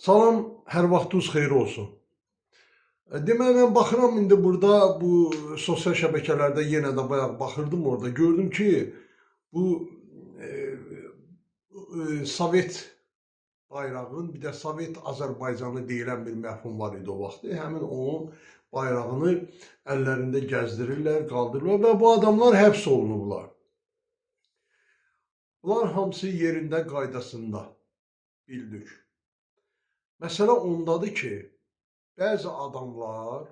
Salam, hər vaxtınız xeyir olsun. Demək, mən baxıram indi burada bu sosial şəbəkələrdə yenə də bayaq baxırdım orada. Gördüm ki, bu e, Sovet bayrağının, bir də Sovet Azərbaycanı deyilən bir məfhum var idi o vaxt. Həmin onun bayrağını əllərində gəzdirirlər, qaldırırlar və bu adamlar həbs olunublar. Bunlar hamısı yerində, qaydasında bildik. Məsələ ondadır ki, bəzi adamlar,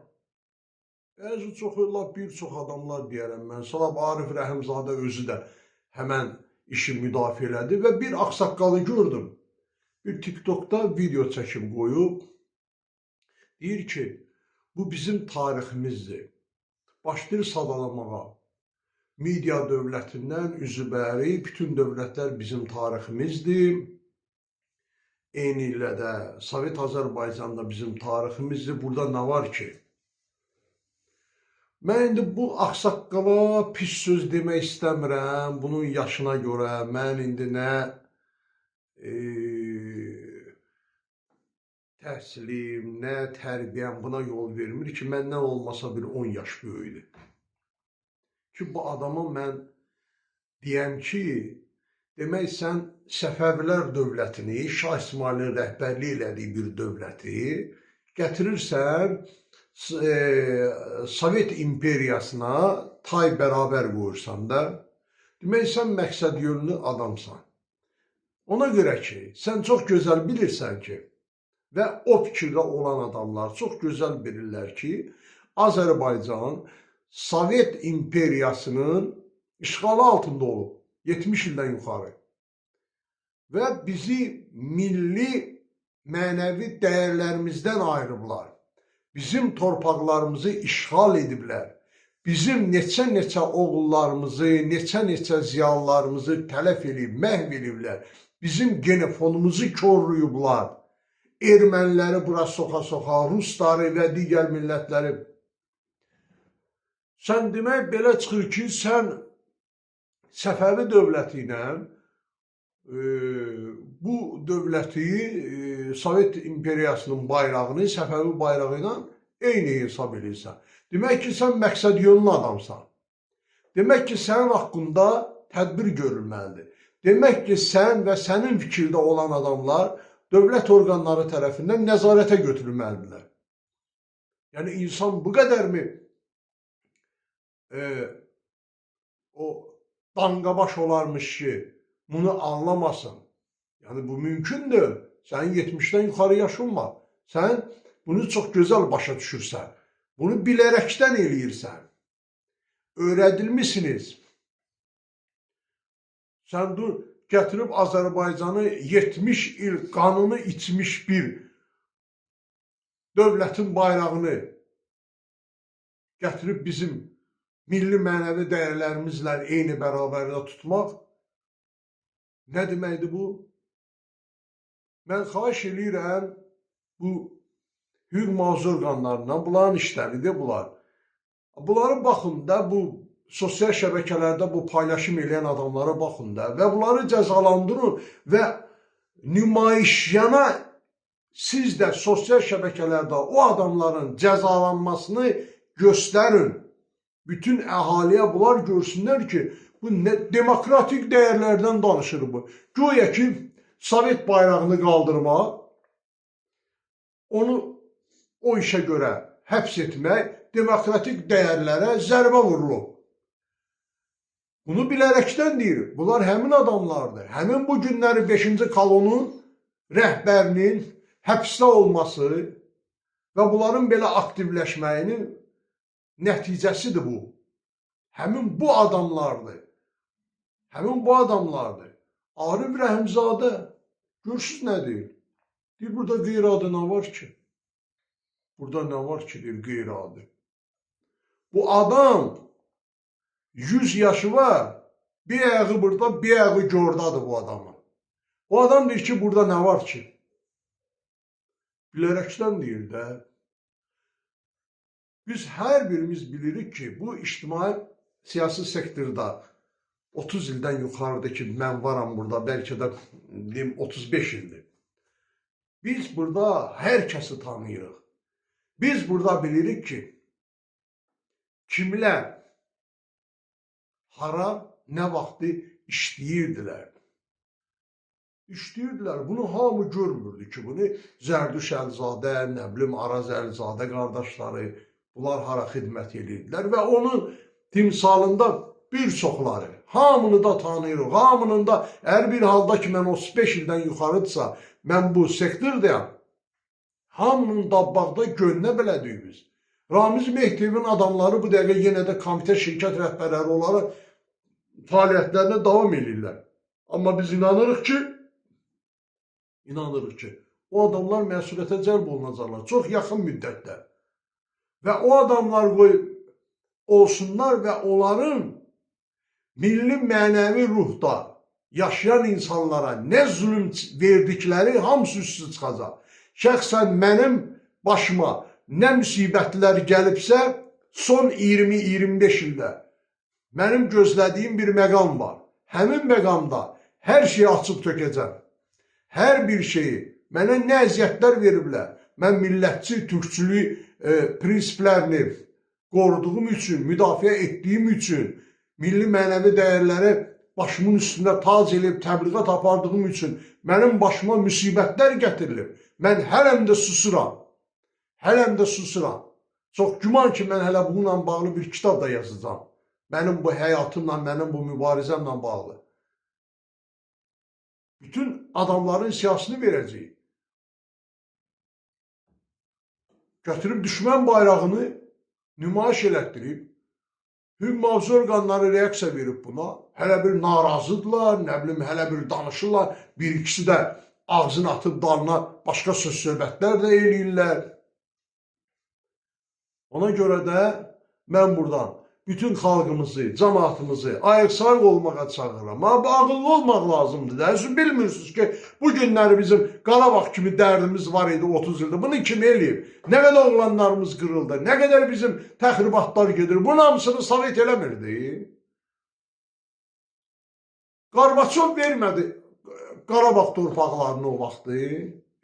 bir çox adamlar deyərəm mən, sonra Arif Rəhimzadə özü də həmən işi müdafiə elədi və bir ağsaqqalı gördüm. Bir TikTokda video çəkib qoyub, deyir ki, bu bizim tariximizdir. Başlayır sadalamağa. Media dövlətindən üzübəri, bütün dövlətlər bizim tariximizdir. Eyni ilə də Sovet Azərbaycan'da bizim tariximizdir. Burada nə var ki? Mən indi bu ağsaqqala pis söz demək istəmirəm. Bunun yaşına görə mən indi nə təhsilim, nə tərbiyəm buna yol vermir ki, məndən olmasa bir 10 yaş böyüdür. Ki bu adama mən deyəm ki, demək sən Səfəvilər dövlətini, Şah İsmailin rəhbərliyi elədiyi bir dövləti gətirirsən Sovet imperiyasına tay bərabər qoyursan da, demək sən məqsəd yönlü adamsan. Ona görə ki, sən çox gözəl bilirsən ki, və o fikirdə olan adamlar çox gözəl bilirlər ki, Azərbaycan Sovet imperiyasının işğalı altında olub, 70 ildən yuxarı. Və bizi milli mənəvi dəyərlərimizdən ayırıblar. Bizim torpaqlarımızı işğal ediblər. Bizim neçə-neçə oğullarımızı, neçə-neçə ziyalılarımızı tələf edib, məhv ediblər. Bizim genofonumuzu korlayıblar. Erməniləri bura soxa-soxa, Rusları və digər millətləri. Sən demək belə çıxır ki, sən Səfəvi dövləti ilə bu dövləti Sovet imperiyasının bayrağını Səfəvi bayrağı ilə eyni hesab edirsən. Demək ki, sən məqsəd yönlü adamsan. Demək ki, sənin haqqında tədbir görülməlidir. Demək ki, sən və sənin fikirdə olan adamlar dövlət orqanları tərəfindən nəzarətə götürülməlidirlər. Yəni, insan bu qədərmi o danqabaş olarmış ki, bunu anlamasın. Yəni, bu mümkündür. Sənin 70-dən yuxarı yaşın var. Sən bunu çox gözəl başa düşürsən. Bunu bilərəkdən eləyirsən. Öyrədilmişsiniz. Sən gətirib Azərbaycanı 70 il qanını içmiş bir dövlətin bayrağını gətirib bizim milli mənəvi dəyərlərimizlə eyni bərabərdə tutmaq nə deməkdir bu? Mən xahiş edirəm, bu hüquq-mühafizə orqanlarından, bunların işləridir bunlar. Bunları baxın da, bu sosial şəbəkələrdə bu paylaşım edən adamlara baxın da və bunları cəzalandırın və nümayişyana siz də sosial şəbəkələrdə o adamların cəzalanmasını göstərin. Bütün əhaliyə bunlar görsünlər ki, bu demokratik dəyərlərdən danışır bu. Güya ki, Sovet bayrağını qaldırmaq, onu o işə görə həbs etmək, demokratik dəyərlərə zərbə vurulub. Bunu bilərəkdən deyir. Bunlar həmin adamlardır. Həmin bu günləri 5-ci kolonun rəhbərinin həbsdə olması və bunların belə aktivləşməyinin nəticəsidir bu. Həmin bu adamlardır. Həmin bu adamlardır. Arif Rəhimzadə, görürsünüz nə deyir? Deyir, burada qeyri-adi nə var ki? Burada nə var ki, deyir, qeyri-adi. Bu adam 100 yaşı var, bir ayağı burada, bir ayağı gordadır bu adamın. Bu adam deyir ki, burada nə var ki? Bilərəkdən deyir də. Biz hər birimiz bilirik ki, bu ictimai siyasi sektorda 30 ildən yuxarıda ki, mən varam burada, bəlkə də 35 ildir. Biz burada hər kəsi tanıyırıq. Biz burada bilirik ki, kimlər hara, nə vaxtı işləyirdilər. İşləyirdilər. Bunu hamı görmürdü ki, bunu Zərdüş Əlizadə, nə bilim Araz Əlizadə qardaşları, bunlar hara xidmət edirdilər və onun timsalında bir çoxları, hamını da tanıyırıq, hamının da hər bir halda ki, mən 35 ildən yuxarıdırsa, mən bu sektordayam, hamının dabbaqda gönlünə belədik biz. Ramiz Mehdiyevin adamları bu dəqiqə yenə də komitə şirkət rəhbərləri olaraq fəaliyyətlərinə davam edirlər. Amma biz inanırıq ki, o adamlar məsuliyyətə cəlb olunacaqlar çox yaxın müddətdə. Və o adamlar olsunlar və onların milli mənəvi ruhda yaşayan insanlara nə zulüm verdikləri hamısı üstü çıxacaq. Şəxsən mənim başıma nə müsibətlər gəlibsə, son 20-25 ildə mənim gözlədiyim bir məqam var. Həmin məqamda hər şeyi açıb tökəcəm. Hər bir şeyi, mənə nə əziyyətlər veriblər, mən millətçi, türkçülük prinsiplərini qoruduğum üçün, müdafiə etdiyim üçün, milli mənəvi dəyərləri başımın üstündə tac edib təbliğat apardığım üçün mənim başıma müsibətlər gətirilib. Mən hələm də susuram. Hələm də susuram. Çox güman ki, mən hələ bununla bağlı bir kitab da yazacağam. Mənim bu həyatımla, mənim bu mübarizəmlə bağlı. Bütün adamların siyasını verəcəyik. Götürüb düşmən bayrağını nümayiş elətdirib, hüquq-mühafizə orqanları reaksiya verib buna. Hələ bir narazıdırlar, nə bilim, hələ bir danışırlar. Bir ikisi də ağzını atıb dalına başqa söz-söhbətlər də eləyirlər. Ona görə də mən buradan bütün xalqımızı, cəmaatımızı ayıq-sayıq olmağa çağırıram. Amma ağıllı olmaq lazımdır da. Siz bilmirsiniz ki, bu günləri bizim Qarabağ kimi dərdimiz var idi 30 ildə. Bunu kim eləyib? Nə qədər oğlanlarımız qırıldı, nə qədər bizim təxribatlar gedir. Bunun hamısını Sovet eləmirdi. Qarbaçov vermədi Qarabağ torpaqlarını o vaxtı.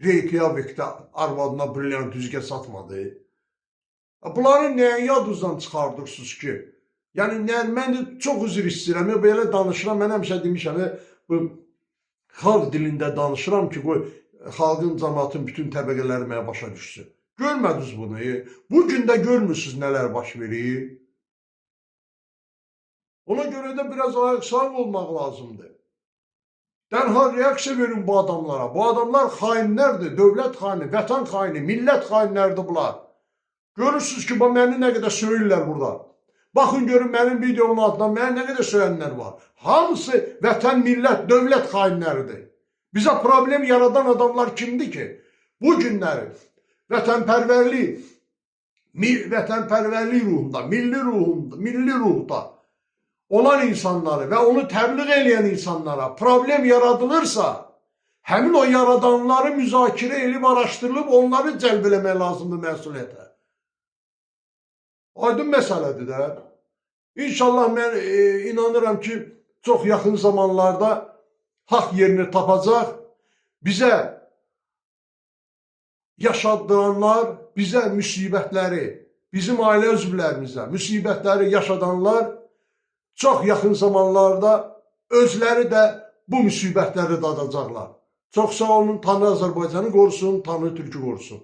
Reykjavikdə arvadına brilliant üzgə satmadı. Bunları nəyə yadınızdan çıxardırsınız ki? Yəni, mən də çox üzr istəyirəm, belə danışıram, mən həmişə demişəm, bu xalq dilində danışıram ki, xalqın, cəmaatın bütün təbəqələri mənə başa düşsün. Görmədiniz bunu, bu gün də görmürsünüz nələr baş verir. Ona görə də biraz ayıq-sayıq olmaq lazımdır. Dərhal reaksiya verin bu adamlara. Bu adamlar xainlərdir, dövlət xaini, vətən xaini, millət xainlərdir bunlar. Görürsünüz ki, məni nə qədər söyürlər burada. Baxın, görün, mənim videomun altından mənə nə qədər söyənlər var. Hamısı vətən, millət, dövlət xainləridir. Bizə problem yaradan adamlar kimdir ki? Bu günləri vətənpərvərlik ruhunda, milli ruhda olan insanları və onu təbliğ edən insanlara problem yaradılırsa, həmin o yaradanları müzakirə edib, araşdırılıb, onları cəlb eləmək lazımdır məsuliyyətə. Aydın məsələdir də. İnşallah mən inanıram ki, çox yaxın zamanlarda haqq yerini tapacaq. Bizə yaşadıranlar, bizə müsibətləri, bizim ailə üzvlərimizə müsibətləri yaşadanlar çox yaxın zamanlarda özləri də bu müsibətləri dadacaqlar. Çox sağ olun, Tanrı Azərbaycanı qorusun, Tanrı Türkü qorusun.